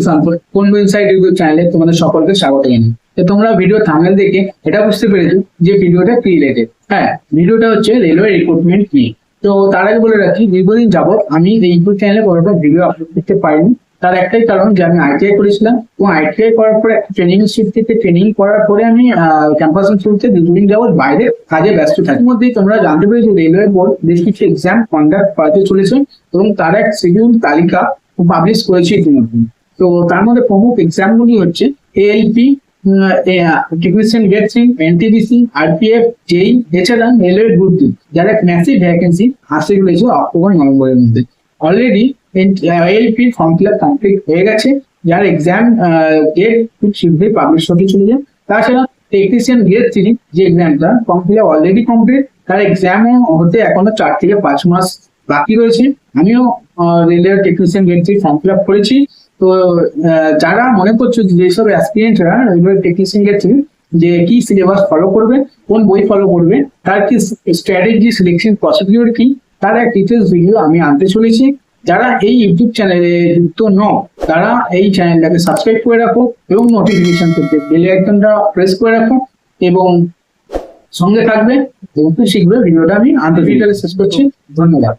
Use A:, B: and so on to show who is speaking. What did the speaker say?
A: সান্তোষ কোন insight YouTube চ্যানেলে তোমাদের সকলকে স্বাগত জানাই। তো তোমরা ভিডিও থাম্বনেল দেখে এটা বুঝতে পেরেছো যে ভিডিওটা কি রিলেটেড। হ্যাঁ, ভিডিওটা হচ্ছে রেলওয়ে রিক্রুটমেন্ট নিয়ে। তো তার আগে বলে রাখি, দীর্ঘদিন যাবত আমি এই ইউটিউব চ্যানেলে কোনোটা ভিডিও আপলোড করতে পারিনি। তার একটাই কারণ যে আমি আইটিআই করেছিলাম এবং আইটিআই করার পরে ট্রেনিং শিফট থেকে ট্রেনিং করার পরে আমি ক্যাম্পাস ইনস্টিটিউটে দীর্ঘদিন যাবত বাইরে কাজে ব্যস্ত থাকি। এর মধ্যেই তোমরা জানতে পেরেছো রেলওয়ে বোর্ড বেশ কিছু এক্সাম কন্ডাক্ট করাতে চলেছে এবং তার এক শিডিউল তালিকা পাবলিশ করেছে ইতিমধ্যে। তো তার মধ্যে প্রমুখ এক্সামগুলি হচ্ছে ALP, technician grade 3, NTPC, RPF, JE, এছাড়া রেলওয়ে গ্রুপ ডি, যারা ম্যাসিভ ভ্যাকেন্সি আসতে চলেছে অক্টোবর নভেম্বরের মধ্যে। Already ALP form fill up complete হয়ে গেছে, যার এক্সাম ডেট খুব শীঘ্রই পাবলিশ হতে চলেছে। তাছাড়া টেকনিশিয়ান গ্রেড 3 যে এক্সামটা form fill up already complete, তার এক্সামও হতে এখনো 4 থেকে 5 মাস বাকি রয়েছে। আমিও railway technician grade 3 form fill up করেছি। তো যারা মনে করছো যেসব অ্যাসপিরেন্টরা রেলওয়ে টেকনিশিয়ান গ্রেড 3 যে কি সিলেবাস ফলো করবে, কোন বই ফলো করবে, তার কি স্ট্র্যাটেজি, সিলেকশন প্রসিডিউর কি, তার এক ডিটেলস ভিডিও আমি আনতে চলেছি। যারা এই ইউটিউব চ্যানেলে যুক্ত নও তারা এই চ্যানেলটাকে সাবস্ক্রাইব করে রাখো এবং নোটিফিকেশন পেতে বেল আইকনটা প্রেস করে রাখো এবং সঙ্গে থাকবে। এবং শীঘ্রই ভিডিওটা আমি আনতে শেষ করছি। ধন্যবাদ।